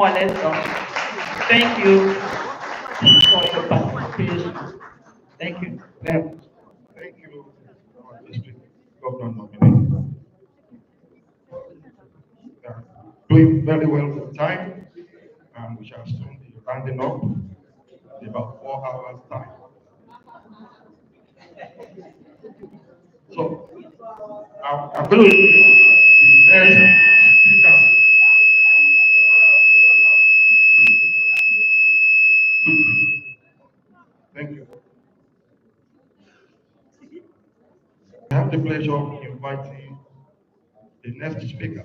more or less done. Thank you for your participation. Thank you very much. Thank you, our district governor nominee. Uh, Doing very well with time, and we shall soon be rounding up in about 4 hours' time. So I'm going to the next speaker. Thank you. I have the pleasure of inviting the next speaker,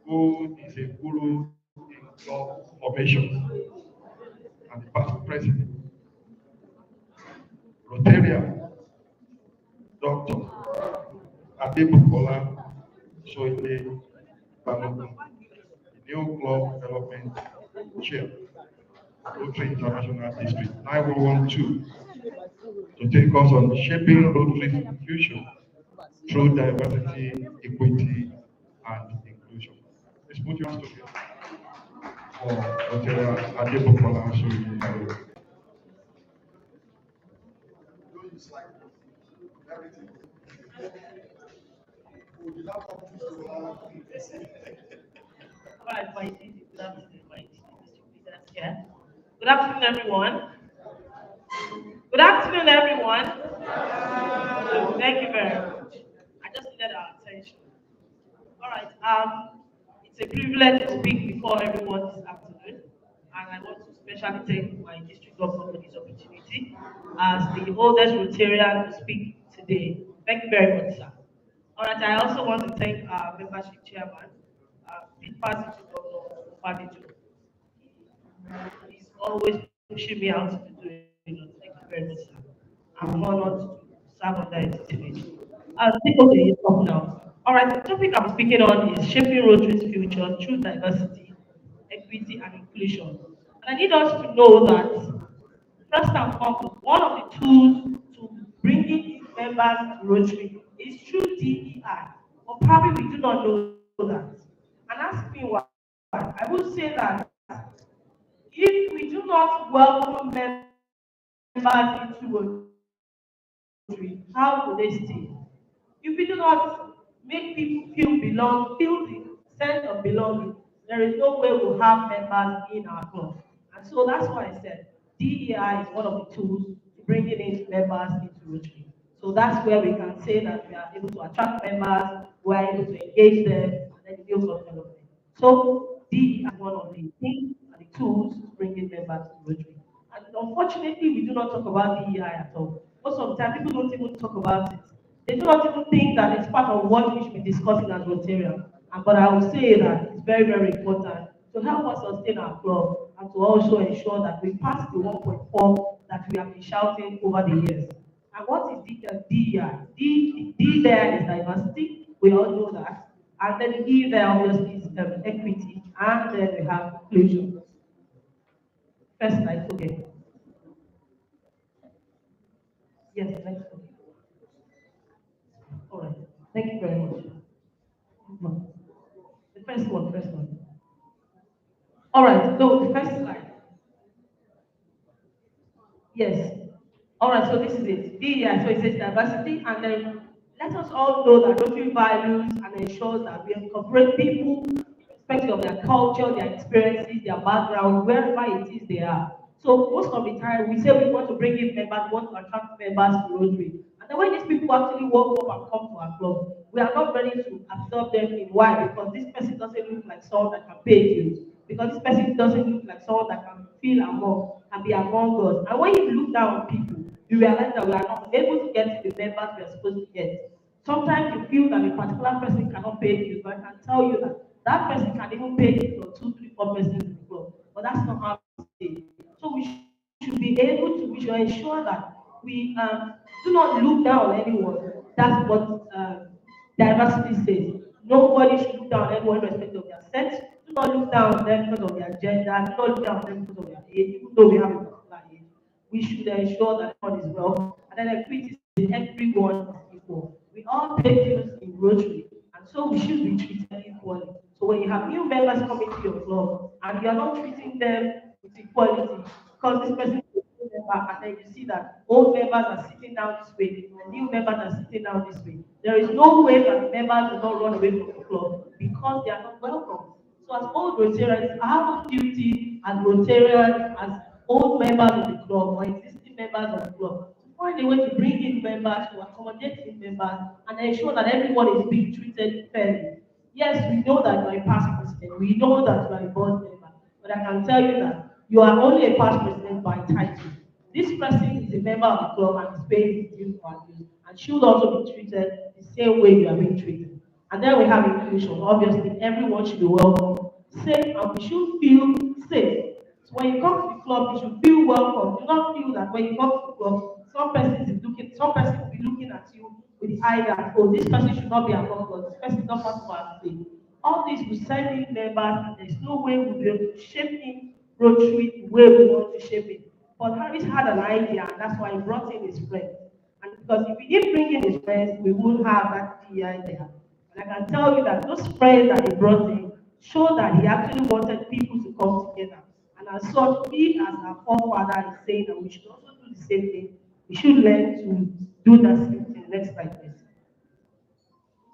who is a guru in club formation and the past president, Rotarian Dr. Adebukola Soile Balogun, the new club development chair, Rotary International District 9112, to take us on shaping Rotary's future through diversity, equity, and inclusion. Please put your hands together for Rotary Adebukola Soile Balogun. All right, my good afternoon, my district leaders here. Good afternoon, everyone. Good afternoon, everyone. Thank you very much. I just needed our attention. All right. It's a privilege to speak before everyone this afternoon, and I want to especially thank my district governor for this opportunity as the oldest Rotarian to speak today. Thank you very much, sir. All right. I also want to thank our membership chairman, Pete Pastor Governor Obadejo. He's always pushing me out to do it. Thank you very much, sir. I'm honored to serve under his tutelage. People can talk now. All right, the topic I'm speaking on is shaping Rotary's future through diversity, equity, and inclusion. And I need us to know that first and foremost, one of the tools to bringing in members to Rotary is through DEI. But probably we do not know that. And ask me why. I would say that if we do not welcome members into Rotary, how will they stay? If we do not make people feel the sense of belonging, there is no way we'll have members in our club. And so that's why I said DEI is one of the tools to bringing in members into Rotary. So that's where we can say that we are able to attract members, we are able to engage them, and then build up development. So DEI is one of the things and the tools to bring in members to Rotary. And unfortunately, we do not talk about DEI at all. Most of the time, people don't even talk about it. They do not even think that it's part of what we should be discussing as Rotarian. And but I will say that it's very, very important to help us sustain our club and to also ensure that we pass the 1.4 that we have been shouting over the years. And what is DEI? D there is diversity, we all know that. And then E there obviously is equity, and then we have inclusion. First slide, okay. Yes, next one. All right. Thank you very much. The first one, first one. All right, so the first slide. Yes. All right, so this is it. Yeah, so it says diversity, and then let us all know that Rotary values and ensures that we incorporate people, irrespective of their culture, their experiences, their background, wherever it is they are. So most of the time, we say we want to bring in members, we want to attract members to Rotary. And then when these people actually walk up and come to our club, we are not ready to absorb them in why? Because this person doesn't look like someone that can pay bills. Because this person doesn't look like someone that can feel among and be among us. And when you look down on people, you realize that we are not able to get to the members we are supposed to get. Sometimes you feel that a particular person cannot pay you, but I can tell you that that person can even pay you for two, three, four persons in the club. But that's not how it is. So we should be able to, we should ensure that we do not look down on anyone. That's what diversity says. Nobody should look down on anyone in respect of their sex. Do not look down on them because of their gender. Do not look down on them because of their age, even though we have a particular age. We should ensure that everyone is welcome. And then equity is everyone is equal. We all pay dues in Rotary, and so we should be treated equally. So when you have new members coming to your club and you are not treating them with equality, because this person is a new member and then you see that old members are sitting down this way and new members are sitting down this way, there is no way that members will not run away from the club because they are not welcome. So as old Rotarians, our duty as Rotarians, as old members of the club or existing members of the club, to find a way to bring in members, to accommodate in members, and ensure that everyone is being treated fairly. Yes, we know that you are a past president. We know that you are a board member. But I can tell you that you are only a past president by title. This person is a member of the club and is paying his dues for dues and should also be treated the same way you are being treated. And then we have inclusion. Obviously, everyone should be welcome, safe, and we should feel safe. So when you come to the club, you should feel welcome. Do not feel that when you come to the club, some person will be looking at you with the eye that, oh, this person should not be among us, this person is not part of our faith. All this will send in members, and there's no way we'll be able to shape in Rotary the way we want to shape it. But Harris had an idea, and that's why he brought in his friends. And because if he didn't bring in his friends, we wouldn't have that DEI there. And I can tell you that those friends that he brought in show that he actually wanted people to come together. And as such, we as our forefather is saying that we should also do the same thing. We should learn to do that same thing. Next slide, please.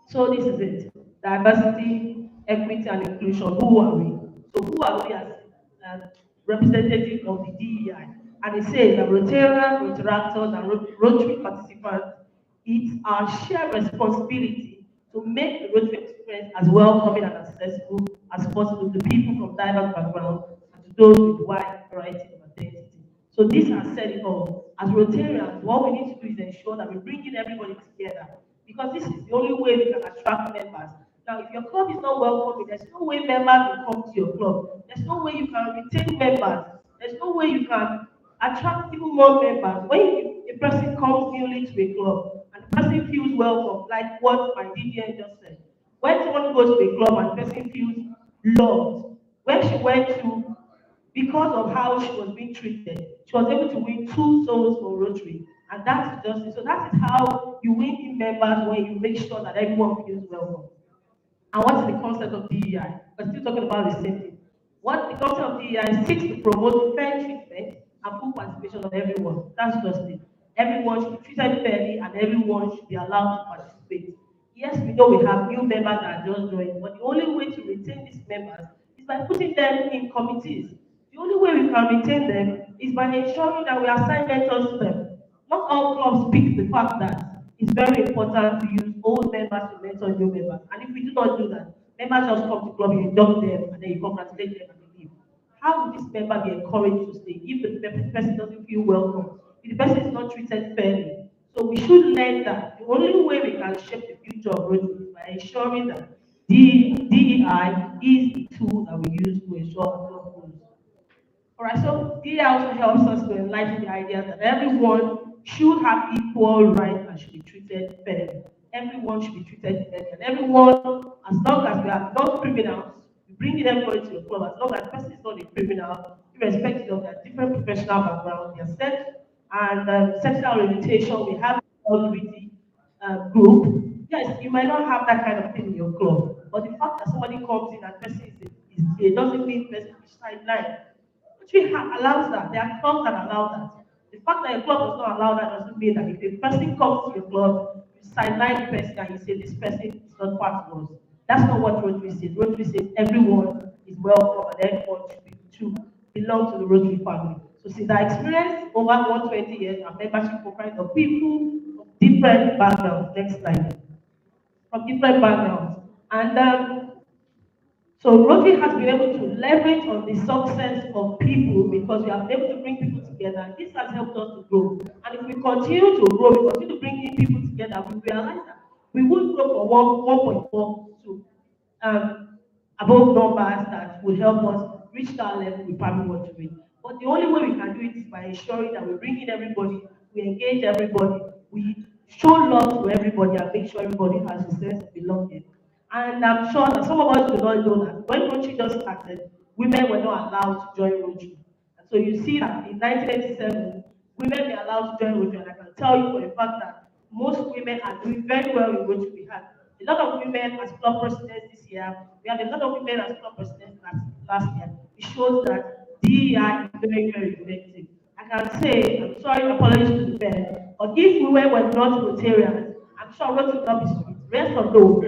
So this is it. Diversity, equity, and inclusion. Who are we? So who are we as representative of the DEI? And it says that Rotarians, Rotaractors, and Rotary participants, it's our shared responsibility to make the Rotary experience as welcoming and accessible as possible to people from diverse backgrounds and to those with wide variety of identity. So this has said it all. As Rotarians, what we need to do is ensure that we bring in everybody together because this is the only way we can attract members. Now, if your club is not welcoming, there's no way members will come to your club. There's no way you can retain members. There's no way you can attract even more members. When a person comes newly to a club and the person feels welcome, like what my DDN just said, when someone goes to a club and the person feels loved, when she went to because of how she was being treated, she was able to win 2 souls for Rotary. And that's justice. So that is how you win in members when you make sure that everyone feels welcome. And what is the concept of DEI? We're still talking about the same thing. What the concept of DEI seeks to promote fair treatment and full participation of everyone. That's just it. Everyone should be treated fairly and everyone should be allowed to participate. Yes, we know we have new members that are just joining, but the only way to retain these members is by putting them in committees. The only way we can retain them is by ensuring that we assign mentors to them. Not all clubs pick the fact that it's very important to use old members to mentor new members. And if we do not do that, members just come to club, you induct them, and then you congratulate them and they leave. How would this member be encouraged to stay if the person doesn't feel welcome, if the person is not treated fairly? So we should learn that the only way we can shape the future of Rotary is by ensuring that DEI is the tool that we use to ensure our club grows. All right, so it also helps us to enlighten the idea that everyone should have equal rights and should be treated fairly. Everyone should be treated fairly, and everyone, as long as we are not criminals, we bring them to the club. As long as the person is not a criminal, irrespective of their different professional background, their sex and sexual orientation, we have LGBT group. Yes, you might not have that kind of thing in your club, but the fact that somebody comes in and person is gay doesn't mean person is sidelined. Which allows that. There are clubs that allow that. The fact that a club does not allow that doesn't mean that if a person comes to your club, you sideline the person and you say this person is not part of us. That's not what Rotary says. Rotary says everyone is welcome and everyone should belong to the Rotary family. So since I experienced over 120 years, our membership comprised of people of different backgrounds. Next slide. From different backgrounds. And so Rotary has been able to leverage on the success of people because we have been able to bring people together. This has helped us to grow. And if we continue to grow, we continue to bring in people together, we realize that we will grow from 1.4 to above numbers that will help us reach that level we probably want to reach. But the only way we can do it is by ensuring that we bring in everybody, we engage everybody, we show love to everybody and make sure everybody has a sense of belonging. And I'm sure that some of us do not know that when Rotary just started, women were not allowed to join Rotary. And so you see that in 1987, women were allowed to join Rotary. And I can tell you for a fact that most women are doing very well in Rotary. We had A lot of women as club presidents this year. We have a lot of women as club presidents last year. It shows that DEI is very, very effective. I can say, I'm sorry, apologies to the men, but if women were not Rotarians, I'm sure Rotary would not be sweet. Rest or no?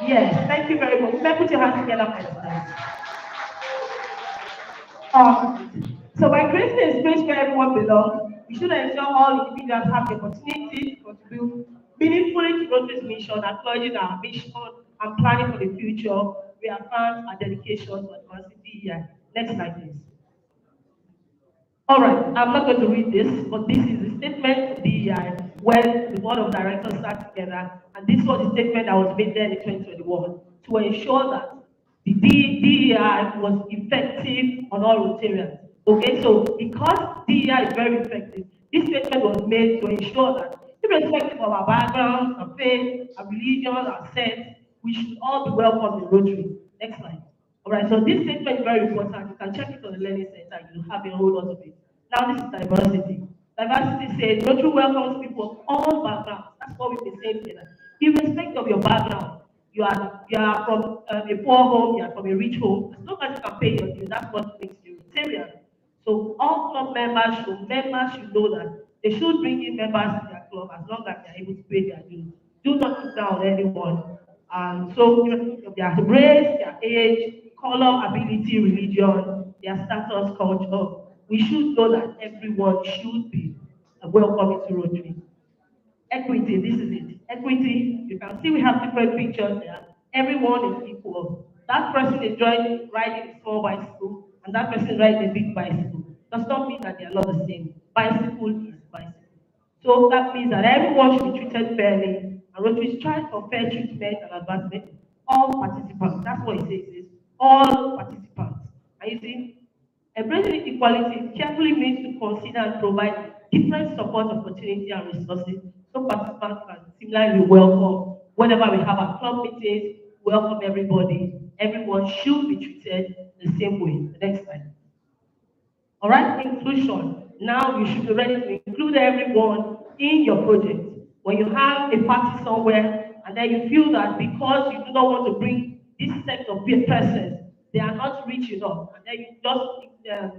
Yes, thank you very much. Women, put your hands together for yourselves. So by creating a space where everyone belongs, we should ensure all individuals have the opportunity to contribute meaningfully to Rotary's mission, acknowledging our mission and planning for the future. We affirm our dedication to advancing DEI. Next slide, please. All right, I'm not going to read this, but this is a statement of DEI when the board of directors sat together, and this was the statement that was made then in 2021 to ensure that the DEI was effective on all Rotarians. Okay, so because DEI is very effective, this statement was made to ensure that, irrespective of our background, our faith, our religion, our sense, we should all be welcome in Rotary. Next slide. All right, so this statement is very important. You can check it on the Learning Center. You have a whole lot of it. Now, this is diversity. Diversity says Rotary welcomes people of all backgrounds. That's what we've been saying here. Irrespective of your background, you are from a poor home, you are from a rich home. As long as you can pay your dues, that's what makes you Rotarian. So all club members should know that they should bring in members to their club as long as they are able to pay their dues. Do not look down on anyone. And so their race, their age, color, ability, religion, their status, culture. We should know that everyone should be welcome into Rotary. Equity, this is it. Equity, you can see we have different pictures there. Everyone is equal. That person is riding a small bicycle, and that person is riding a big bicycle. Does not mean that they are not the same. Bicycle is bicycle. So that means that everyone should be treated fairly, and Rotary strives for fair treatment and advancement. All participants, that's what it says, is all participants. And you see, embracing equality carefully means to consider and provide different support opportunity and resources so participants can similarly welcome whenever we have our club meetings, welcome everybody. Everyone should be treated the same way. The next slide. All right, inclusion. Now you should be ready to include everyone in your project. When you have a party somewhere and then you feel that because you do not want to bring this set of persons, they are not rich enough, and then you just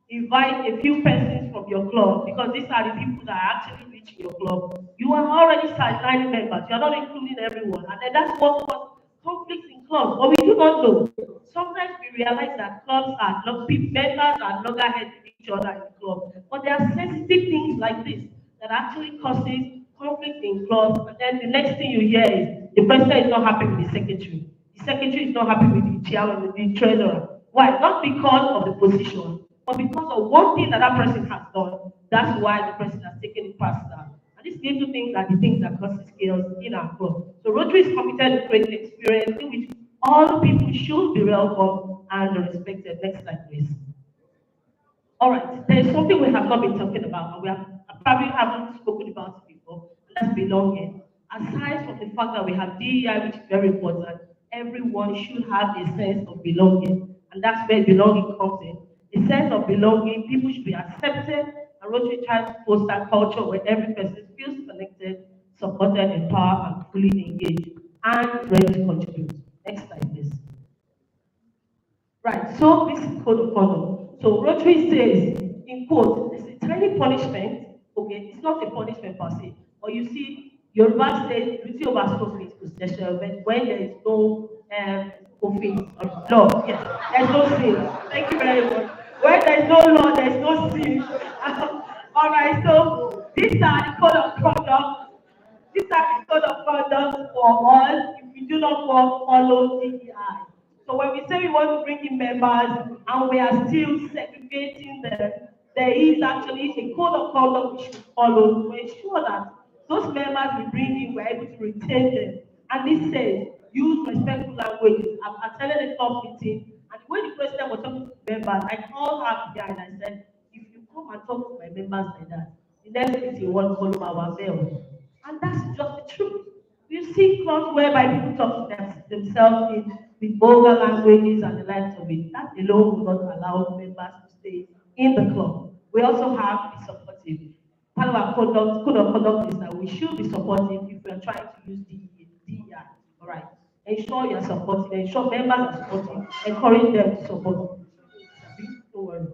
invite a few persons from your club because these are the people that are actually reaching your club. You are already sideline members. You are not including everyone, and then that's what causes conflicts in clubs. But we do not know. Sometimes we realize that clubs are not members are loggerheads with each other in the club, but there are sensitive things like this that actually causes conflict in clubs. And then the next thing you hear is the president is not happy with the secretary. The secretary is not happy with the chairman, with the treasurer. Why? Not because of the position, but because of one thing that that person has done. That's why the person has taken it past that. And these little things are the things that cause chaos in our club. So Rotary is committed to creating an experience in which all people should be welcome and respected. Next slide, please. All right, there is something we have not been talking about, and we have probably haven't spoken about it before, and that's belonging. Aside from the fact that we have DEI, which is very important, everyone should have a sense of belonging, and that's where belonging comes in. A sense of belonging, people should be accepted, and Rotary tries to foster culture where every person feels connected, supported, empowered, and fully engaged, and ready to contribute. Next slide, please. Right, so this is code of conduct. So Rotary says, in quote, this is tiny punishment, okay, it's not a punishment per se, but you see, Yoruba says, duty over scope means possession, but when there is no offense or law, yes, there's no sin. Thank you very much. Where there is no law, there is no sin. All right, so these are the code of conduct. These are the code of conduct for us if we do not follow DEI. So when we say we want to bring in members and we are still segregating them, there is actually a code of conduct we should follow to ensure that those members we bring in, we're able to retain them. And this says, use respectful language. I've attended a club meeting, and when the president was talking to the members, I called her behind and I said, if you come and talk to my members like that, the next meeting you want to follow our bell. And that's just the truth. You see clubs whereby people talk to themselves in with vulgar languages and the likes of it. That alone will not allow members to stay in the club. We also have to be supportive. Part of our code of conduct is that we should be supportive if we are trying to use DEI. right? Ensure you're supporting, ensure members are supporting, encourage them to support. Don't worry.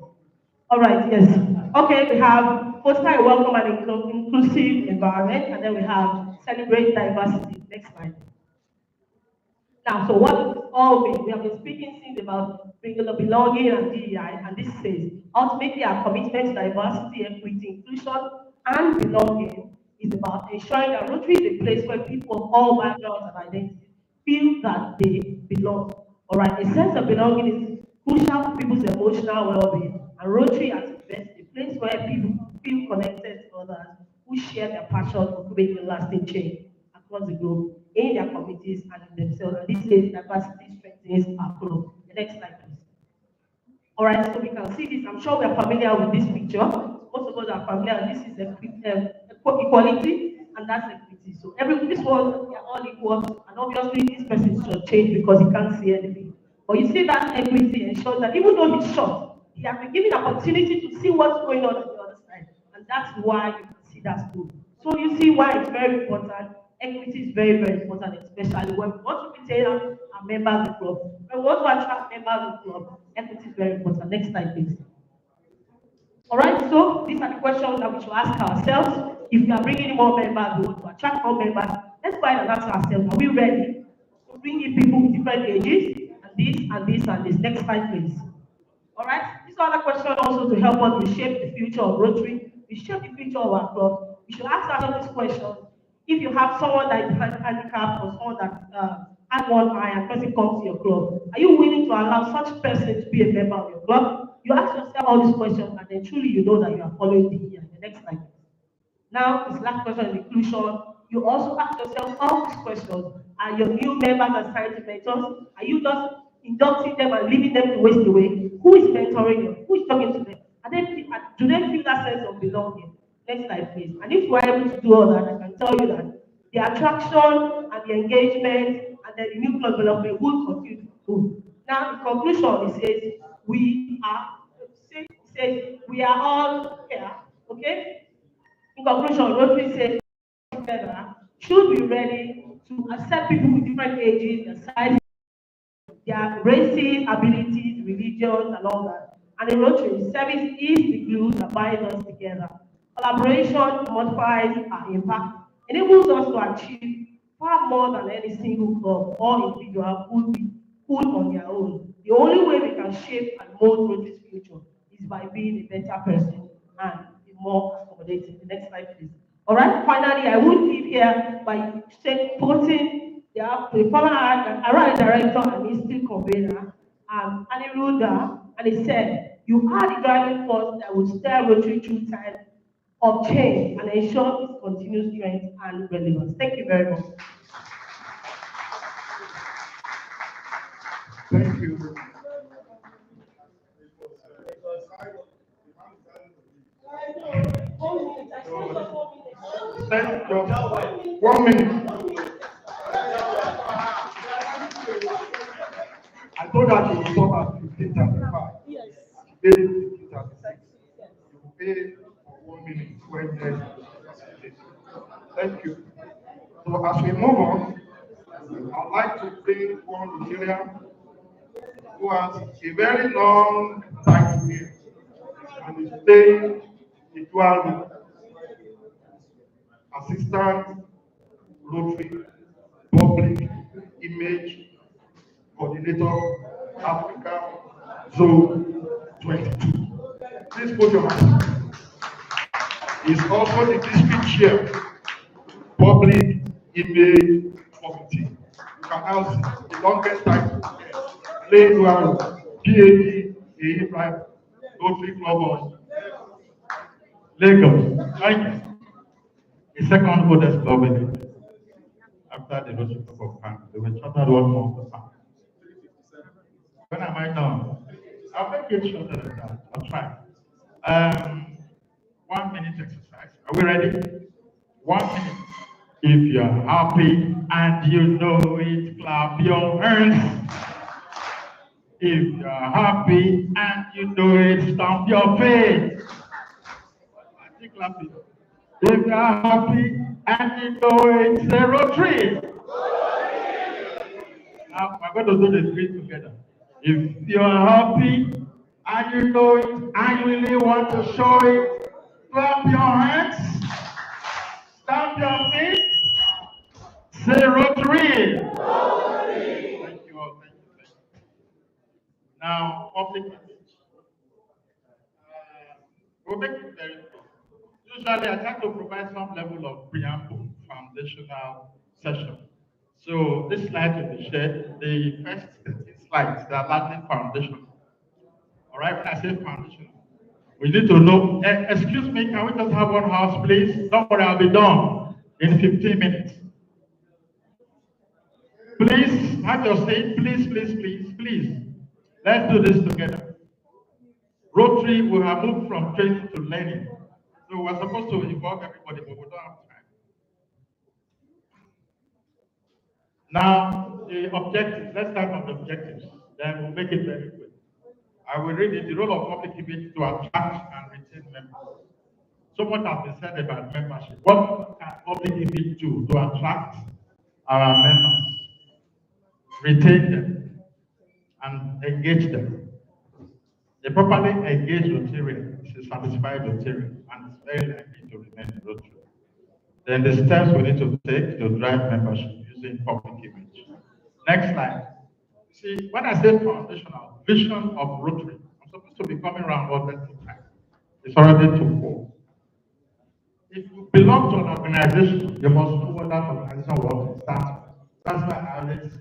All right, yes. Okay, we have foster a welcome and inclusive environment, and then we have celebrate diversity. Next slide. Now, so what all we have been speaking since about bringing the belonging and DEI, and this says ultimately our commitment to diversity, equity, inclusion, and belonging is about ensuring that Rotary is a place where people of all backgrounds and identities feel that they belong. All right, a sense of belonging is crucial to people's emotional well-being, and Rotary at its best, a place where people feel connected to others who share their passion for creating lasting change across the globe in their communities and in themselves. And this is diversity strengthens our club. The next slide, please. All right, so we can see this. I'm sure we are familiar with this picture. Most of us are familiar. This is equality, and that's equity. So this one, they are all equal, and obviously this person should change because he can't see anything. But you see that equity ensures that even though he's short, he has been given opportunity to see what's going on the other side, and that's why you can see that school. So you see why it's very important. Equity is very, very important, especially when we want to retain our members of the club. When we want to attract members of the club, equity is very important. Next slide, please. All right, so these are the questions that we should ask ourselves. If we are bringing in more members, we want to attract more members. Let's go ahead and ask ourselves, are we ready to bring in people with different ages? And this, and this, and this. Next slide, please. All right, this other question also to help us reshape the future of Rotary, reshape the future of our club. We should ask ourselves this question. If you have someone that is handicapped or someone that has one eye and person comes to your club, are you willing to allow such person to be a member of your club? You ask yourself all these questions and then truly you know that you are following the year. The next slide. Now, this last question is inclusion. You also ask yourself all these questions. Are your new members assigned to mentors? Are you just inducting them and leaving them to waste away? Who is mentoring them? Who is talking to them? Do they feel that sense of belonging? Next slide, please. And if you are able to do all that, I can tell you that the attraction and the engagement and then the new club development will continue to improve. Now, the conclusion it says we are all here, okay? In conclusion, Rotary says together should be ready to accept people with different ages and sizes, their races, abilities, religions, and all that. And in Rotary, service is the glue that binds us together. Collaboration multiplies our impact, enables us to achieve far more than any single club or individual could on their own. The only way we can shape and mold Rotary's future is by being a better person and be more accommodating. The next slide, please. All right, finally, I will leave here by quoting the former Arad director and history convener, Aniruddha, and he said, "You are the driving force that will steer Rotary through time of change and ensure its continued strength and relevance." Thank you very much. Thank you. Thank you. 1 minute. I told that you will stop at 15:35. Yes. Pay 15:36. You will pay for 1 minute when there's Thank you. So as we move on, I'd like to bring one Rotarian who has a very long time here and is staying in dual assistant Rotary public image coordinator Africa Zone 22. Please put your hands. He's also the district chair, public image committee. You can now see the longest title. Lane Dual, PAD, Prime, Rotary Club of Lagos. Thank you. The second oldest club in it. After the Rotary Club of Kano, they were chartered one more time. When am I done? I'll make it shorter than that. I'll try. 1 minute exercise. Are we ready? 1 minute. If you're happy and you know it, clap your hands. If you're happy and you know it, stamp your feet. I think clapping. If you're happy and you know it, say Rotary. Now we're going to do the three together. If you are happy and you know it and you really want to show it, clap your hands, stamp your feet, say Rotary. Thank you all. Thank you. Thank you. Now, public image. We'll make it very clear. Usually, I try to provide some level of preamble, foundational session. So this slide will be shared. The first 13 slides, they are largely foundational. All right, when I say foundational, we need to know, excuse me, can we just have one house, please? Don't worry, I'll be done in 15 minutes. Please, have your seat, please, please, please, please. Let's do this together. Rotary, we have moved from training to learning. So we're supposed to involve everybody, but we don't have time. Now, the objectives, let's start from the objectives, then we'll make it very quick. I will read it. The role of public image to attract and retain members. So much has been said about membership. What can public image do to attract our members, retain them, and engage them? A properly engaged Rotarian is a satisfied Rotarian and is very likely to remain a Rotary. Then the steps we need to take to drive membership using public image. Next slide. See, when I say foundational, vision of Rotary, I'm supposed to be coming around all that time. It's already too full. If you belong to an organization, you must know what that organization wants to start. That's why I always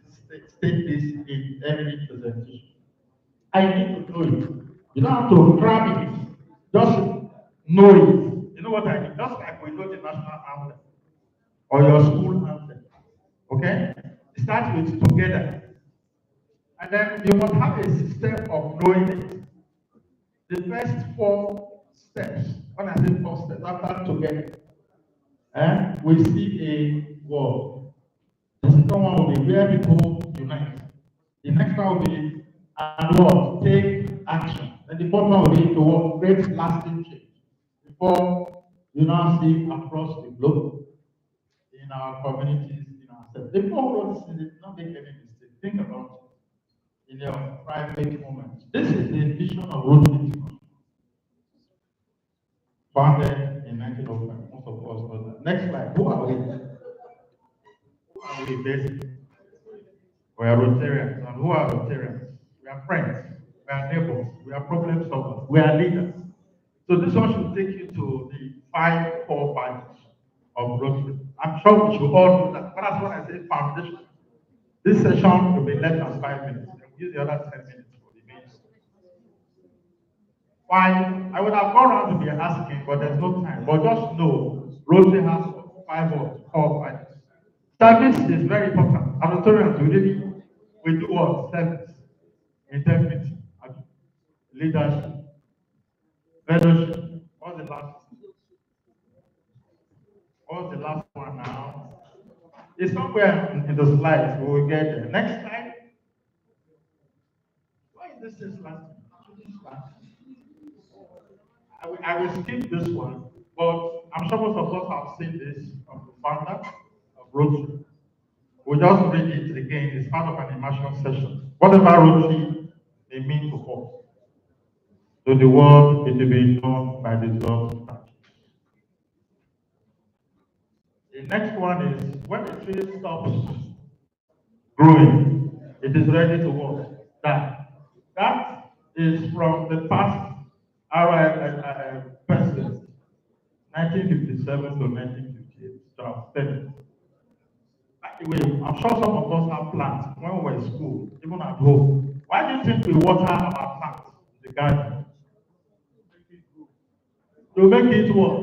state this in every presentation. I need to know it. You don't have to cram it. Just know it. You know what I mean? Just like we know the national anthem or your school anthem. Okay? It starts with together. And then you must have a system of knowing it. The first 4 steps, when I say 4 steps, after together, we see a word. The second one will be where people unite. The next one will be and what? Take action. And the fourth one will be to what? Create lasting change. Before you now see across the globe, in our communities, in ourselves. The 4 words in it, don't make any mistake. Think about it in your private moment. This is the vision of Rotary founded in 1905. Most of us know that. Next slide. Who are we? Who are we basically? We are Rotarians. And who are Rotarians? We are friends. We are neighbors. We are problem solvers. We are leaders. So this one should take you to the 5 core values of Rotary. I'm sure we should all do that. But that's what I say foundation. This session will be less than 5 minutes. And we'll use the other 10 minutes for the main. Fine. I would have gone around to be asking, but there's no time. But just know, Rotary has 5 core values. Service is very important. Rotarians, we do what? Service, integrity, leadership, fellowship. What's the last? What's the last one now? It's somewhere in the slides. We will get there. Next slide. Why is this last? I will skip this one, but I'm sure most of us have seen this from the founder of Rotary. We'll just read it again. It's part of an immersion session. Whatever Rotary may mean to us, to the world, it will be known by the result. The next one is when the tree stops growing, it is ready to what? Die. That is from the past president, 1957 to 1958. So I've said by the way, I'm sure some of us have plants when we were in school, even at home. Why do you think we water our plants in the garden? To make it what?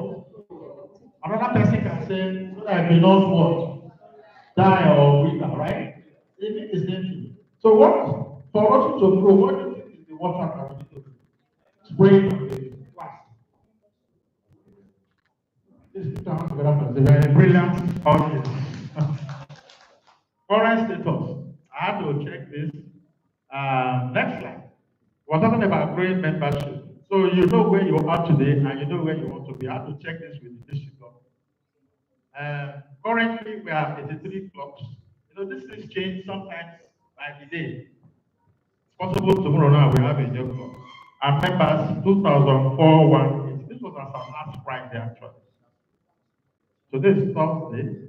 Another person can say, so that it will not what? Die or wither, right? It means the same thing. So what? For us to grow, what do you think is the water that we need to do? Spray it on the plant. This is a very brilliant audience. Current status. I have to check this. Next slide. We're talking about growing membership. So you know where you are today and you know where you want to be. I have to check this with the district government. Currently, we have 83 clubs. You know, this things change sometimes by the day. It's possible tomorrow now we have a new club. And members 2004-18. This was as of last Friday actually. Today is Thursday.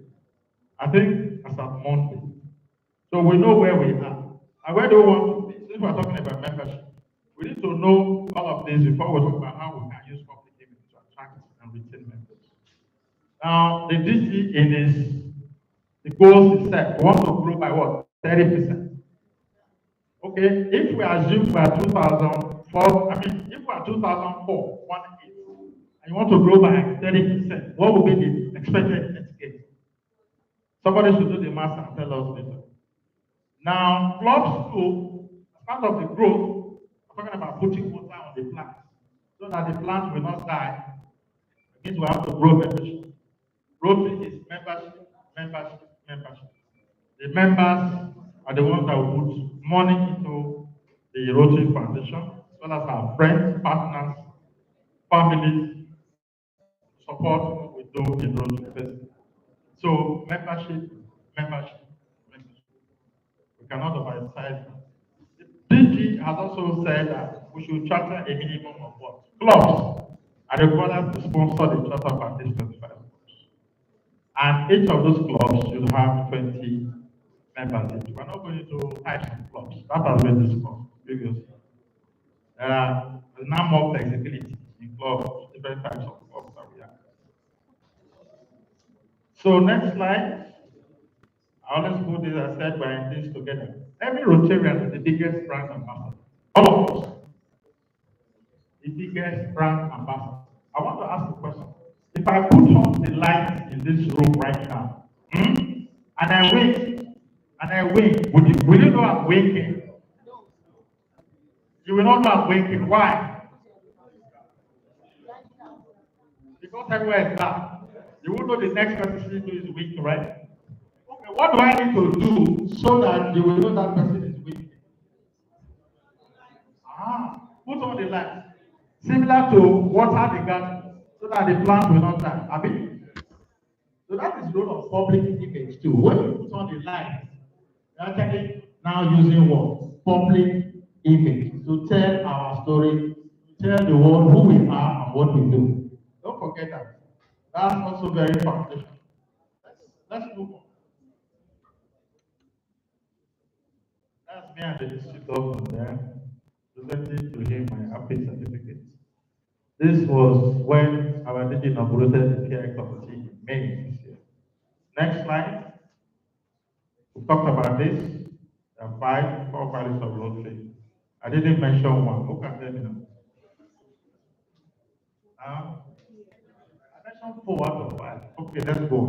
I think as of Monday. So we know where we are. And where do we want to be? Since we're talking about membership, we need to know all of this before we talk about how we can use public image to attract and retain members. Now, the DC in his the goals is set. We want to grow by what? 30%. Okay, if we assume we are 2004, if we are 2004, 1/8, and you want to grow by 30%, what will be the expected net gain? Somebody should do the math and tell us later. Now, clubs too, as part of the growth, I'm talking about putting water on the plants so that the plants will not die. It means we have to grow membership. Rotary is membership, membership, membership. The members are the ones that will put money into the Rotary Foundation, as well as our friends, partners, families, support what we do in Rotary Festival. So membership, membership, membership. We cannot overemphasize that. The DG has also said that we should charter a minimum of what? Clubs are required to sponsor the charter of at least 25 clubs. And each of those clubs should have 20 members. We're not going to types of clubs. That has been discussed previously. There's now more flexibility in clubs, different types of clubs that we have. So next slide. I always put this, I said, we're in this together. Every Rotarian is the biggest brand ambassador. All of us. The biggest brand ambassador. I want to ask a question. If I put on the lights in this room right now, and I wink, will you know I'm winking? You will not know I'm winking. Why? Because everywhere is dark. You will know the next person do is winking, right? Okay, what do I need to do so that you will know that person is winking? Put on the lights. Similar to water the garden so that the plants will not die. So that is the role of public image too. When you put on the lights, you're actually now using what? Public image to tell our story, to tell the world who we are and what we do. Don't forget that. That's also very foundational. Let's move on. That's me and the district governor there, presenting to him my happy certificate. This was when our DG inaugurated the care committee in May this year. Next slide. We talked about this. There are four values of Rotary. I didn't mention one. Who can tell me now? I mentioned 4 out of 5. Okay, let's go.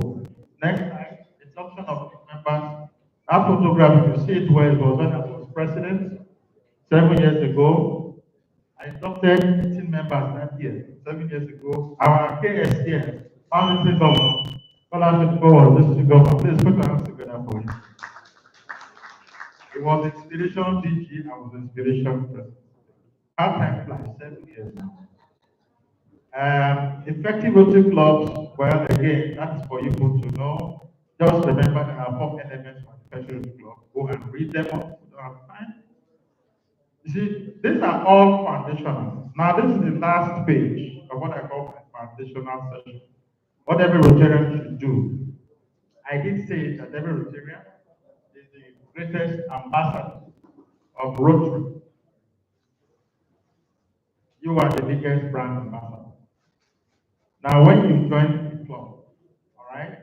Next slide. Induction of members. That photograph, you see it where it was when I was president 7 years ago. I inducted 18 members that year, 7 years ago. Our KS here, Founding Governor, Scholarship Board, District Governor. Please put your hands together for him. It was inspiration DG, I was inspiration president. How time flies, 7 years now. Effective Rotary clubs, well, again, that's for you to know. Just remember there are 4 elements of effective Rotary club. Go and read them up. You don't have time. You see, these are all foundational. Now, this is the last page of what I call my foundational session. What every Rotarian should do. I did say that every Rotarian is the greatest ambassador of Rotary. You are the biggest brand ambassador. Now, when you join the club, all right,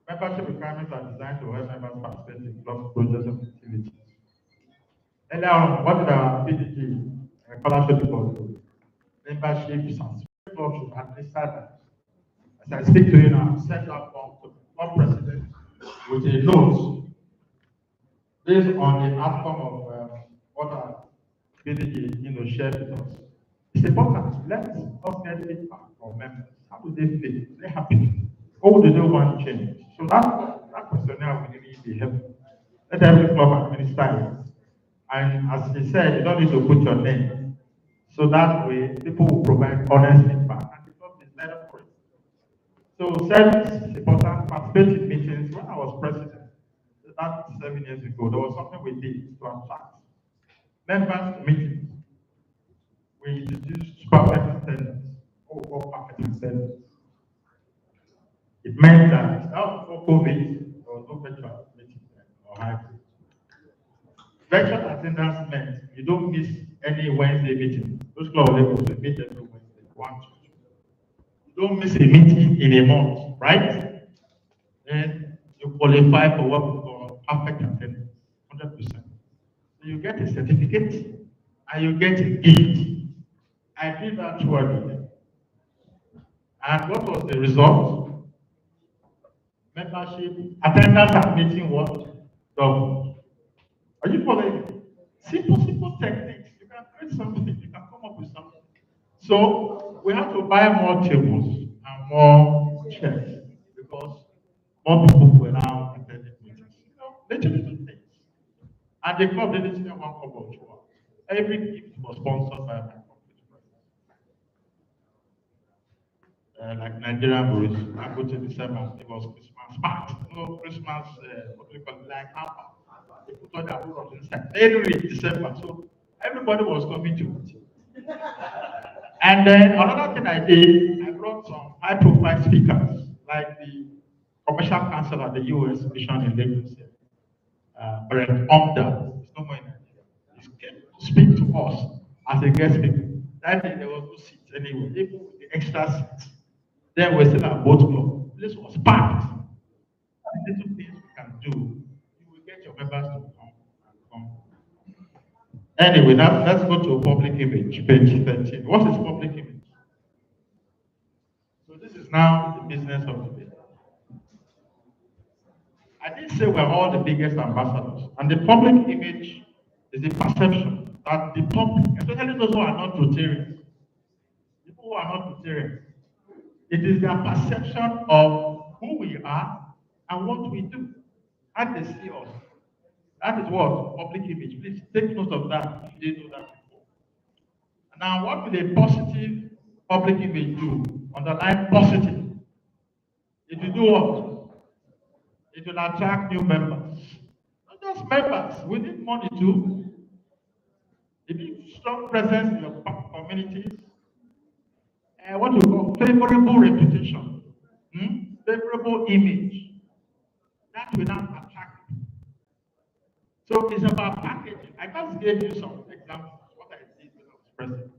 membership requirements are designed to help members participate in club projects and activities. Earlier on, what did our PDG scholarship club do? Membership subscription club should administer that. As I speak to you now, send that form to the club president with a note based on the outcome of what our PDG shared with us. It's important. Let us get feedback from members. How do they feel? Are they happy? Or do they want change? So that questionnaire will really be helpful. Let every club administer it. And as he said, you don't need to put your name. So that way, people will provide honest feedback. And the club is better for it. So service is important. Participate in meetings. When I was president, about 7 years ago, there was something we did to attract members to meetings. We introduced perfect attendance, what we call perfect attendance. It meant that now before COVID, there was no virtual meeting or hybrid. Virtual attendance meant you don't miss any Wednesday meeting. Those club levels will meet every Wednesday, 1 to 2. You don't miss a meeting in a month, right? Then you qualify for what we call perfect attendance, 100%. So you get a certificate and you get a gift. I did that actually. And what was the result? Membership, attendance at meeting what? Double. Are you following? Simple techniques. You can create something, you can come up with something. So we have to buy more tables and more chairs because more people will now attend the meetings. Little things. And the club didn't spend one couple of hours. Every gift was sponsored by my company. Like Nigerian boys, I go to December, it was Christmas part. No Christmas, what do you call it, like hamper. They put all their products inside. Anyway, December, so everybody was coming to it. And then another thing I did, I brought some high-profile speakers, like the commercial counsel at the U.S. mission in Lagos, Brett Omda. It's no more in Nigeria. He came to speak to us as a guest speaker. That day there was no seats anyway, even with the extra seats. Then we're still at boat club. The place was packed. The little things we can do, you will get your members to come and come. Anyway, now let's go to public image, page 13. What is public image? So this is now the business of the business. I did say we're all the biggest ambassadors, and the public image is the perception that the public, especially those who are not Rotarians, people who are not Rotarians, it is their perception of who we are and what we do, how they see us. That is what public image. Please take note of that if you didn't know that before. Now, what will a positive public image do? Underline positive. It will do what? It will attract new members. Not just members, we need money too. It needs strong presence in your communities. What you call favorable reputation, favorable image. That will not attract people. So it's about packaging. I just gave you some examples of what I did when I was president.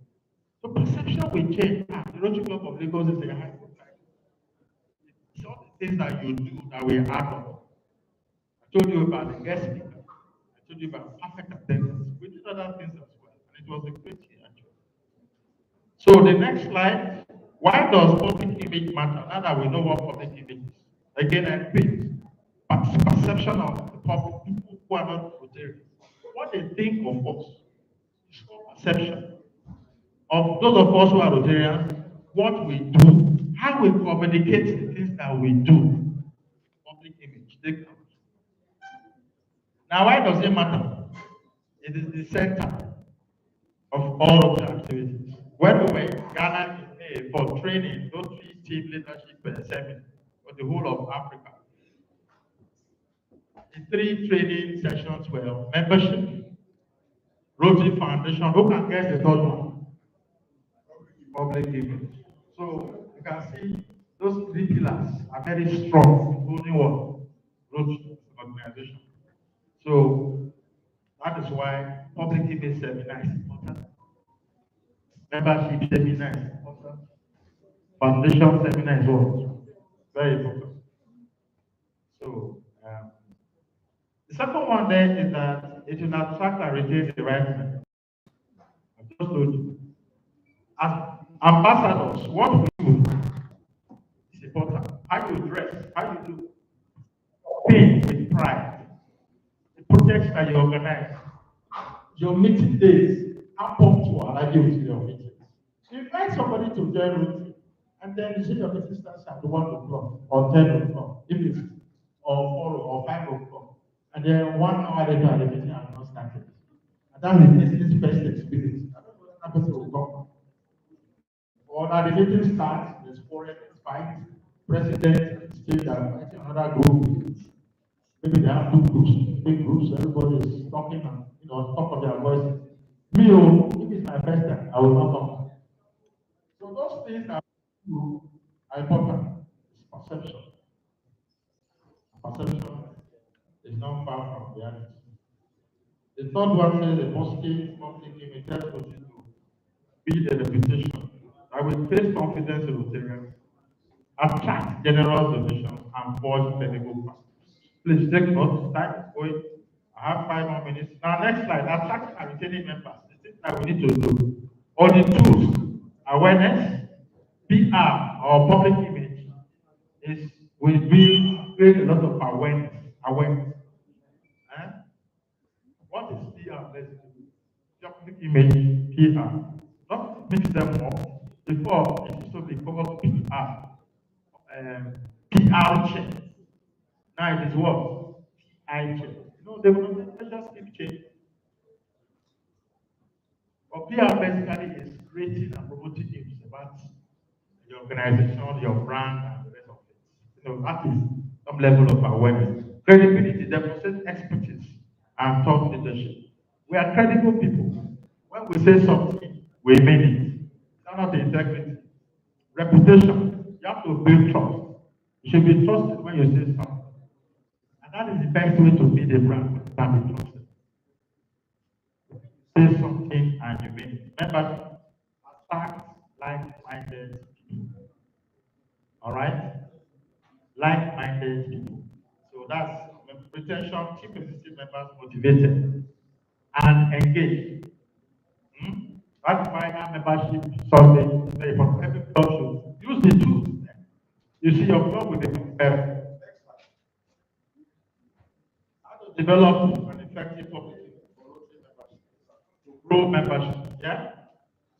So perception will change. The Rotary Club of Lagos is a high profile. It's all the things that you do that we add on. I told you about the guest speaker. I told you about perfect attendance. We did other things as well, and it was a great year actually. So the next slide. Why does public image matter? Now that we know what public image is. Again, I repeat, perception of the public, people who are not Rotarians. What they think of us is called perception. Of those of us who are Rotarians, what we do, how we communicate the things that we do. Public image. Take note. Now, why does it matter? It is the center of all of the activities. When we were in Ghana in May for training, Rotary team leadership seminar for the whole of Africa, the 3 training sessions were membership, Rotary Foundation. Who can guess the third one? Public image. So you can see those 3 pillars are very strong, including what? Rotary organization. So that is why public image seminar is important. Membership seminar is important. Foundation seminar is what? Very important. So the second one there is that it will attract and retain the right men. I just told you. As ambassadors, what we do is important. How you dress, how you do, pay with pride. The projects that you organize, your meeting days, how punctual are you with your meetings? You invite somebody to join Rotary, and then you see your meeting starts at 1 o'clock or 10 o'clock, if it's or 4 or 5 o'clock, and then 1 hour later the meeting has not started. And that's the person's first experience. I don't know when that person will come. Or that the meeting starts, there's foreign fight, president, state, and another group. Maybe they have two groups, big groups, everybody is talking and on top of their voices. Me, oh, if it's my first time, I will not talk. So those things are important. It's perception. Perception is not far from reality. The third one says a positive public image helps Rotary to build a reputation that will create confidence in Rotarians, attract generous donations, and forge credible partnerships. Please take note. Time is going. I have 5 more minutes. Now, next slide. Attracting and retaining members. The things that we need to do. All the tools, awareness, PR or public image is will create a lot of awareness. Awareness. Eh? What is PR? Let's do public image, PR. Not mix them up. Before it used to be called PR. PR check. Now it is what? I check. They will just keep changing. But PR basically is creating and promoting news about your organization, your brand, and the rest of it. That is some level of awareness. Credibility demonstrates expertise and thought leadership. We are credible people. When we say something, we mean it. It's not the integrity. Reputation. You have to build trust. You should be trusted when you say something. And that is the best way to build a brand can be trusted. Say something and you mean it. Remember, attract like-minded people. All right? Like-minded people. So that's retention, keep existing members motivated and engaged. That's why our membership Sunday is very important. Every club should use the tools. You see, your club will become better. How to develop an effective public for Rotary membership, to grow membership. Yeah?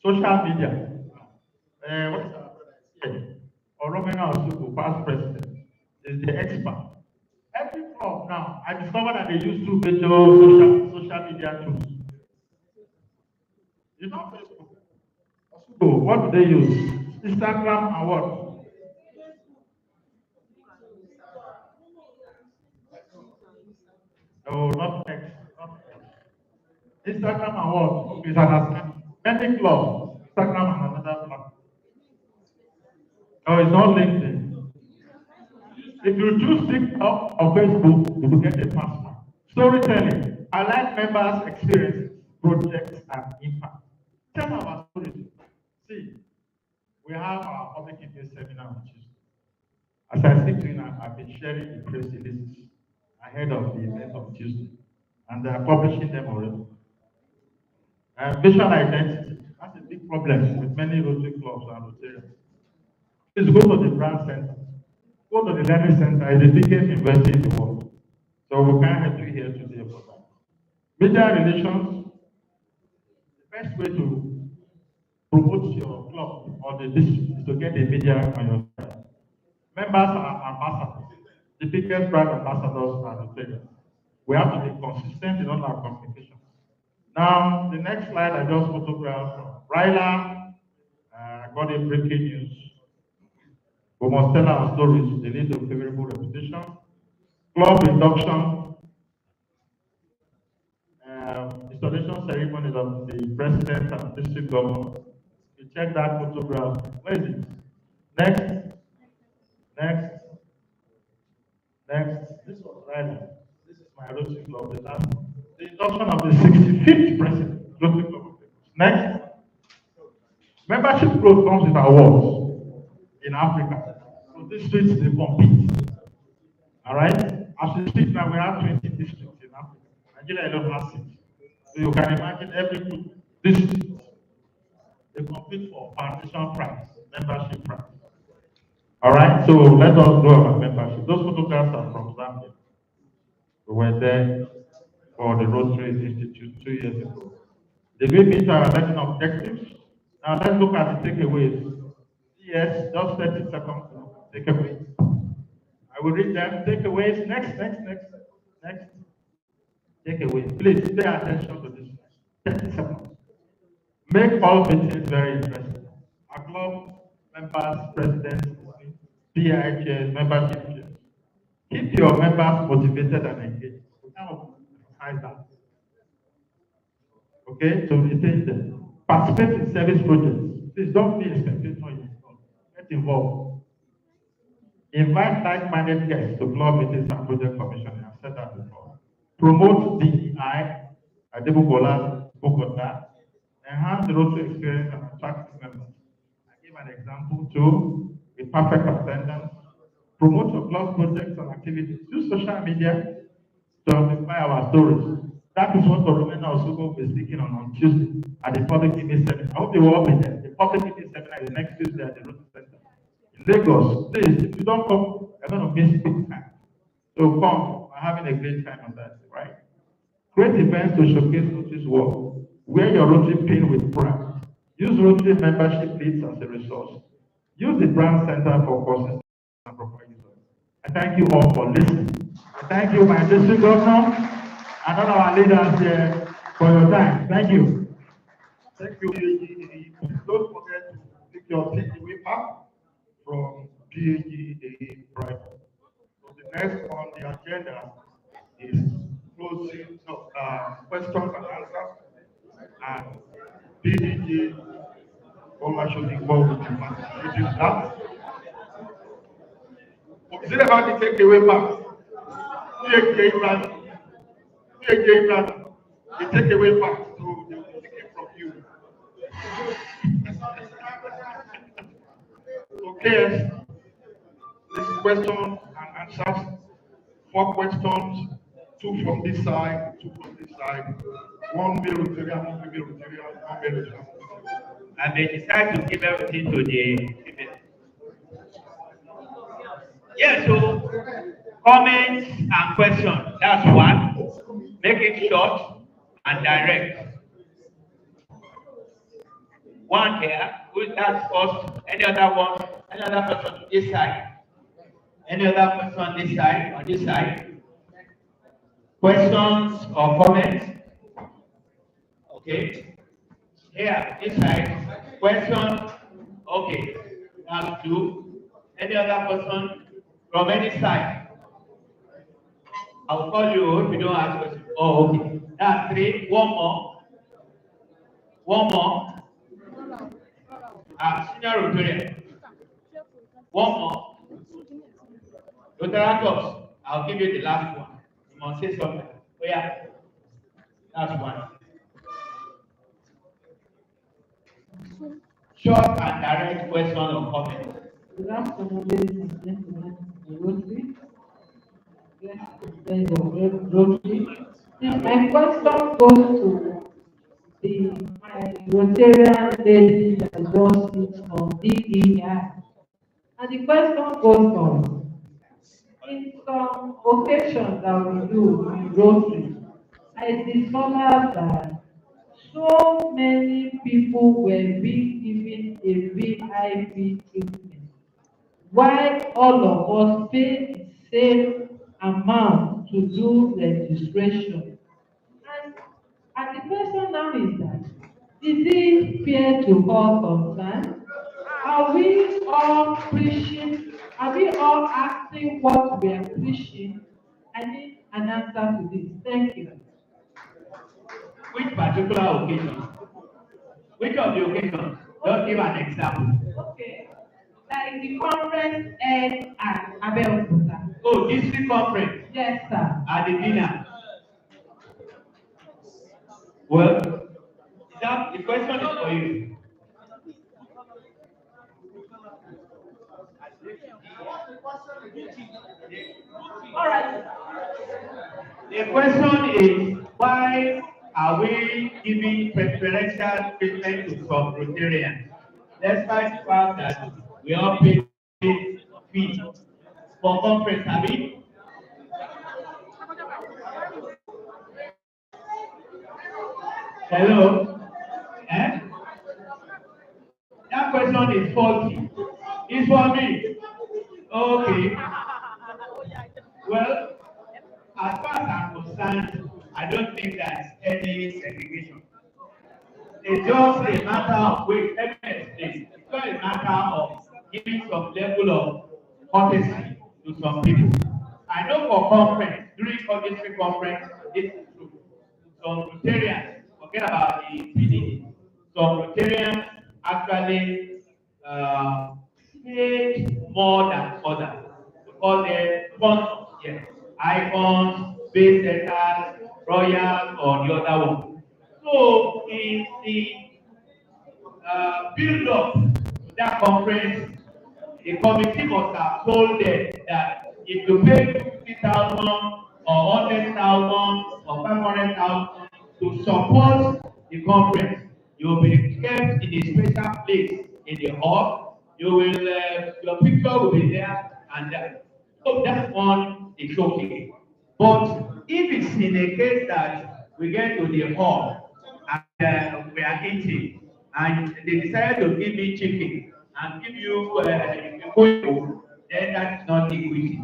Social media. What is our brother here? Oromena Osuku, past president, is the expert. Every club now, I discovered that they use two major social media tools. You know Facebook. So what do they use? Instagram and what? No, not X. Not X. Instagram and what? Okay, it's an many clubs. Instagram and another platform. No, it's not LinkedIn. If you choose TikTok or Facebook, you will get a password. Storytelling. I like members' experiences, projects, and impact. Tell our stories. See, we have our public interest seminar on Tuesday. As I speak to you now, I've been sharing the press releases ahead of the event of Tuesday, and they are publishing them already. Visual identity, that's a big problem with many Rotary clubs and Rotarians. Please go to the brand center, go to the learning center, it's the biggest university in the world. So we can't help you here today for that. Media relations, the best way to promote your club or the district is to get the media on your side. Members are ambassadors. The biggest brand ambassadors are Rotarians. We have to be consistent in all our communication. Now, the next slide I just photographed from Ryla. Got a breaking news. We must tell our stories. They lead to favorable reputation. Club induction. Installation ceremonies of the president and district governor. You check that photograph. Where is it? Next. Next. Next. This was Ryla. This is my Rotary Club. The induction of the 65th president. Rotary Club. Next. Membership growth comes with awards in Africa. So districts they compete. All right? As we speak now, we have 20 districts in Africa. Nigeria alone has 6. So you can imagine every district they compete for foundation prize, membership prize. All right, so let us go about membership. Those photographs are from Zambia. We were there for the Rotary Institute 2 years ago. Did we meet our election objectives? Now let's look at the takeaways. Yes, just 30 seconds. Takeaways. I will read them. Takeaways. Next. Takeaways. Please pay attention to this. 30 seconds. Make all meetings very interesting. Our club members, presidents, PI chairs, membership chairs. Keep your members motivated and engaged. We kind of emphasize that. Okay, to retain them. Participate in service projects. Please don't be a spectator yourself. Get involved. Invite like-minded guests to club meetings and project commissioning. I've said that before. Promote DEI, Adebukola Bogota. Enhance the Rotary experience and attract members. I give an example too, with perfect attendance. Promote your club projects and activities. Use social media to amplify our stories. That is what Oromena Osugo will be speaking on Tuesday at the public image seminar. I hope you will all be there. The public image seminar is next Tuesday at the Rotary Center. In Lagos, please, if you don't come, you're going to miss big time. So come, we're having a great time on that, right? Create events to showcase Rotary's work. Wear your Rotary pin with pride. Use Rotary membership leads as a resource. Use the brand center for courses and proper users. I thank you all for listening. I thank you, my district governor, and all our leaders here for your time. Thank you. Thank you, PAGA. Don't forget to pick your takeaway pack from PAGA Brighton. So the next on the agenda is closing questions and answers, and PDG Olashodipo will be participating in that. Is it about the takeaway pack? PAGA Brighton. PAGA Brighton. The takeaway pack, so they will take it from you. Okay, this question and answers. 4 questions, 2 from this side, 2 from this side. 1 male Rotarian, 1 female Rotarian, 1 male Rotarian. And they decide to give everything to the female. Yeah, so comments and questions. That's one. Make it short and direct. One here, that's first. Any other one? Any other person on this side? Any other person on this side? On this side? Questions or comments? Okay. Here, this side. Question. Okay. That's 2. Any other person from any side? I'll call you if you don't ask questions. Oh, okay. That's 3. One more. One more. Senior Rotarian. One more. Rotarian talks. I'll give you the last one. You must say something. Oh yeah. That's one. Short and direct question or comment. Good afternoon, ladies and gentlemen of the Rotary. Yes, friends of Rotary. My question goes to my Rotarian lady that just sits on DEI. And the question goes on. In some occasions that we do in Rotary, I discovered that so many people were being given a VIP treatment, while all of us pay the same amount to do registration. And the question now is that, is it fair to all concerned? Are we all preaching? Are we all asking what we are preaching? I need an answer to this. Thank you. Which particular occasion? Which of the occasions? Don't give an example. Okay. Like the conference held at Abeokuta. Oh, district conference. Yes, sir. At the dinner. Well, the question is for you. All right. The question is, why are we giving preferential treatment to some Rotarians, despite the fact that we all pay fee for conference, have we? Hello? Eh? That question is faulty. It's for me. Okay. Well, as far as I'm concerned, I don't think there's any segregation. It's just a matter of wait, let me explain. It's just a matter of giving some level of courtesy to some people. I I know for conference, during district conference, this is true. Some Rotarians, forget about the PDD, some Rotarians actually paid more than others because they sponsor, yes, icons, base centers, royals, or the other one. So in the build up to that conference, the committee must have told them that if you pay 50,000 or 100,000 or 500,000 to support the conference, you will be kept in a special place in the hall. You will, your picture will be there and that. So that one is okay. But if it's in a case that we get to the hall and we are eating, and they decided to give me chicken and give you food, then that's not equity.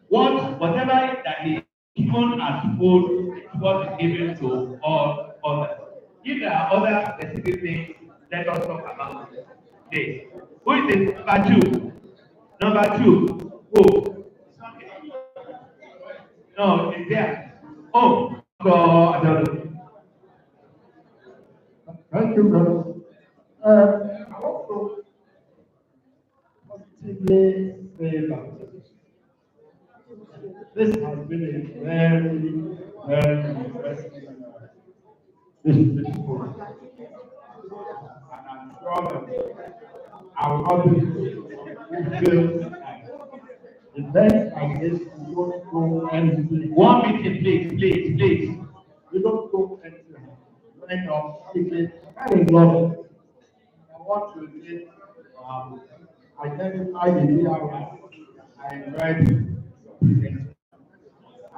Whatever that is given as food is what is given to all others. If there are other specific things, let us talk about this. Who is the number two? Number two. Who? No, it's there. Oh, God. Thank you, brother. I want to positively say that this has been a very interesting this program. And I'm sure that our audience will feel events like this, we don't go empty. One meeting, please. We don't go empty. We end up speaking kind of love. I want to say, identify the areas I enjoyed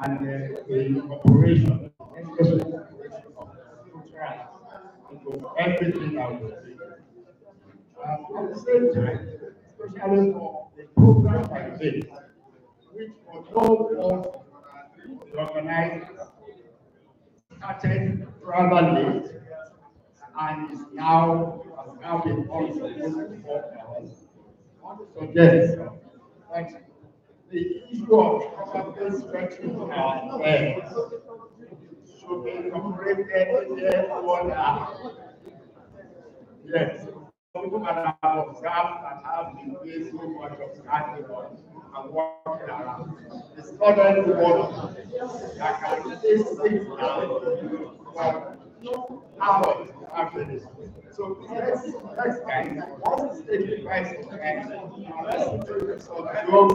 and the operation, especially the operation of trans, into everything I was doing. At the same time, especially for a program like this, which although was organized, started rather late, and is now has now been on for 4 hours. I want to suggest that the issue of property stretching our affairs should be incorporated in the order. Yes. People that have observed and have been doing so much of standing on and walking around. It's not everyone that can stay sit down for hours after this. So let's guys, let's take advice from guys. Let's introduce some jokes.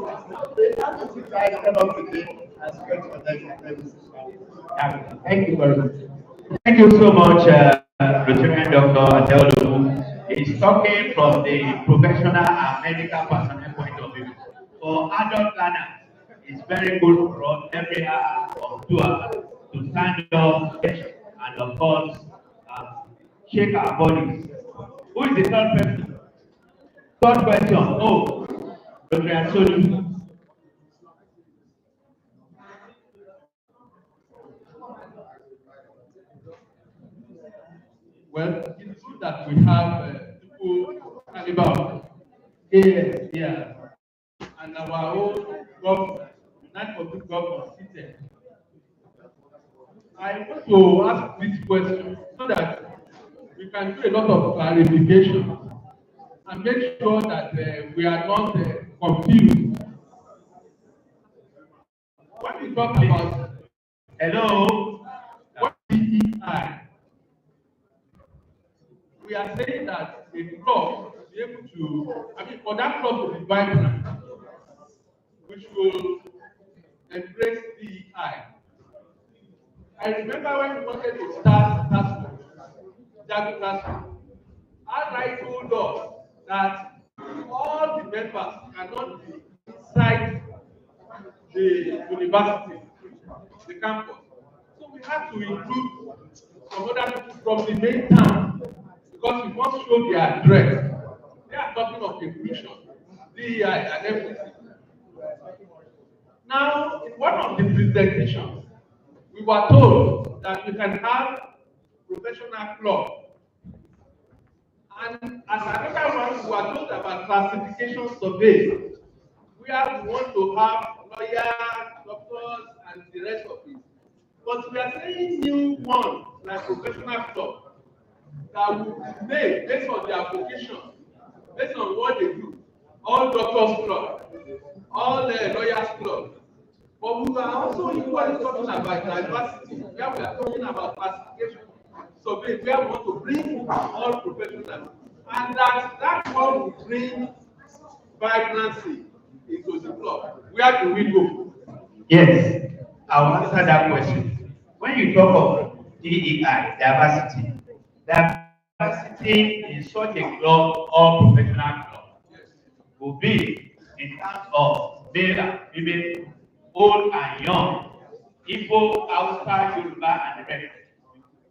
The attitude guys end up today and stretch for them. Thank you very much. Thank you so much, Lieutenant Dr. Adeolu. He's talking from the professional and medical personnel point of view. For adult learners, it's very good for us every hour or 2 hours to stand up and, of course, shake our bodies. Who is the third person? Third question. Oh, Dr. Adeolu. Well, it's good that we have people caliber here, and our own governor, United for Good Government seated. I want to ask this question so that we can do a lot of clarification and make sure that we are not confused. When we talk about Hello. what is DEI, we are saying that a club should be able to, for that club to be vibrant, we should embrace DEI. I remember when we wanted to start Jagu Task, I told us that all the members cannot be inside the university, the campus. So we have to include some other people from the main town because we must show their address. They are talking of inclusion, DEI, and everything. Now, in one of the presentations, we were told that we can have professional club. And as another one, we were told about classification survey, where we want to have lawyers, doctors, and the rest of it. But we are saying new ones like professional club that will be made based on their vocation, based on what they do. All doctors club, all lawyers club. But we are also equally talking about diversity, where we are talking about classification. So where we want to bring all professionals, and that one will bring vibrancy into the club. Where do we go? Yes, I'll answer that question. When you talk of DEI, diversity in such a club or professional club will be in terms of male and female, old and young, Igbo, Hausa, Yoruba, and the rest.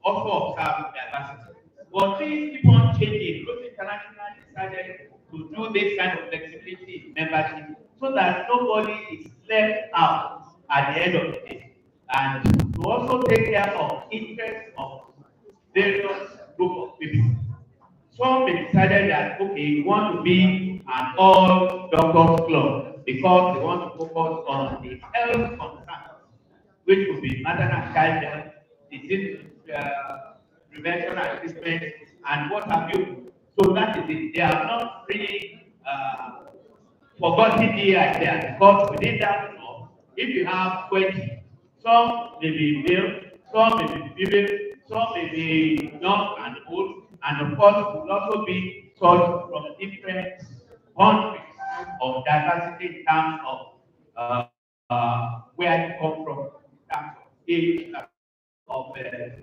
Also observe diversity. But things keep on changing. Rotary International decided to do this kind of flexibility in membership so that nobody is left out at the end of the day. And to also take care of interests of various group of people. Some they decided that okay, we want to be an all doctors club because they want to focus on the health concerns, which will be maternal child health, disease prevention and treatment, and what have you. So that is it. They have not really forgotten the idea because within that club, if you have 20, some may be male, some may be female, some may be young and old, and of course will also be taught from different countries of diversity in terms of where you come from, in terms of age, of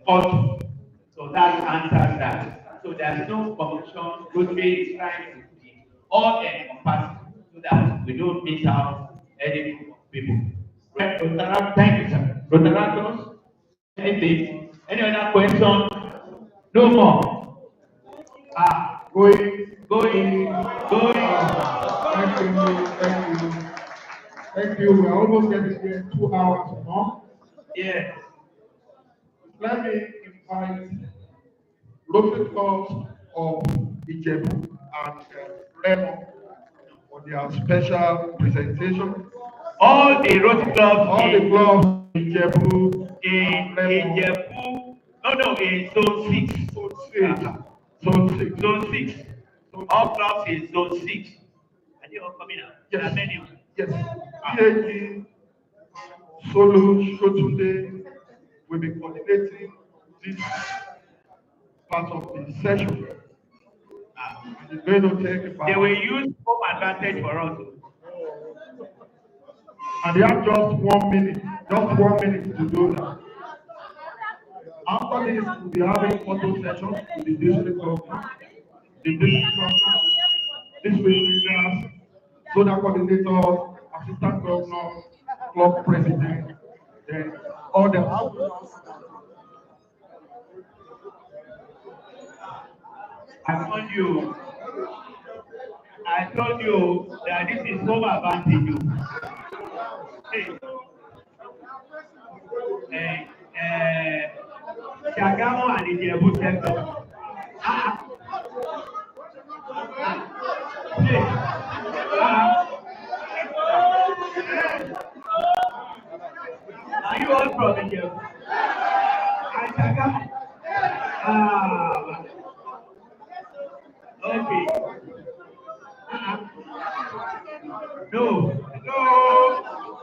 culture. So that answers that. So there's no competition. Rotary is trying to be all encompassing so that we don't miss out any group of people. Right, thank you, sir. Rotarators, anything? Any other question? No more. Going. Thank you. Thank you. We're almost getting here 2 hours more. Yeah. Let me invite local clubs of Ijebu and Remo for their special presentation. All the road clubs. All the clubs in Ijebu, in Ijebu. No, in zone 6. Zone 6. All clubs in zone 6. Are they all coming out? Yes. Many. Yes. PAG, Solo, Shotunde will be coordinating this part of the session. And it's going to take about. They will use home advantage for us. And they have just 1 minute. Just 1 minute to do that. After this, we'll be having photo sessions with the district governor, district leaders, zonal coordinators, assistant governor, club president, then others. I told you that this is home advantage. Shagamu and Ijebu sector. Are you all from Ijebu? And Shagamu? Okay. No.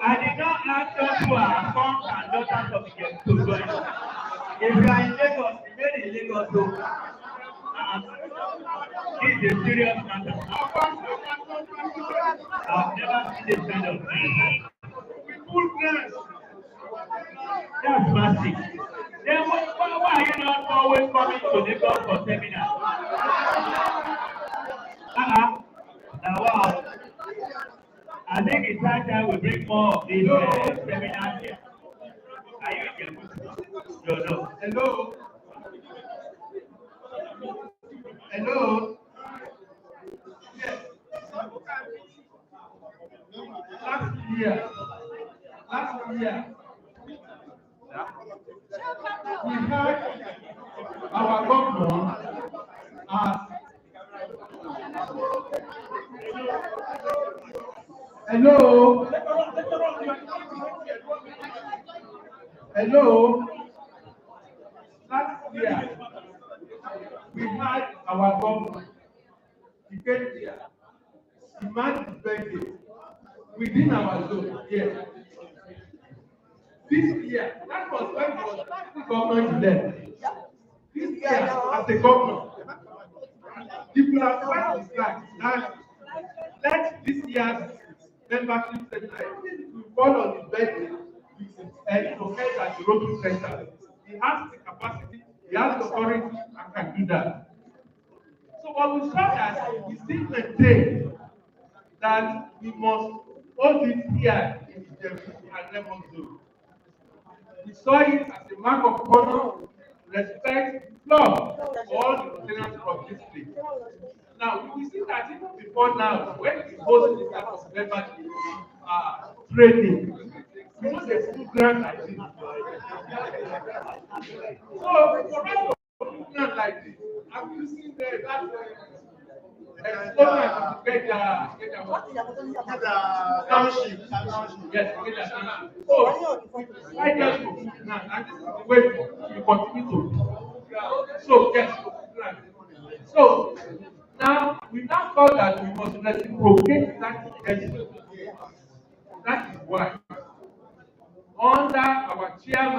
I did not ask those who are sons and daughters of Ijebu to join us. If you are in Lagos, remain in Lagos. This is a serious matter. I've never seen this kind of thing. That's massive. Then why are you not always coming to Lagos for seminars? Now, wow. I think it's time that we bring more of these seminars here. Are you in your no. Hello. Hello. Yes. Last year, we had our governor as hello. Hello, last year we had our governor. He came here. He marked his birthday within our zone. Yes. This year, that was when he was the governor elect. This year, as a governor, people have passed his flag that let this year's membership center to fall on his birthday and to head at the Rotary Center. He has the capacity, he has the authority, and can do that. So what we saw that we still maintain that we must hold it here in the and lemon zone. We saw it as a mark of honor, respect, love for all the Rotarians from this place. Now, we see that even before now, when we host this type of membership training, we know the program like this. So, for us to program like this, I'm using that slogan to get township. Yes, get the township. So, I just go now, and this is the way we continue to. So, yes, so now we now thought that we must reciprocate that gesture. That is why under our chairman.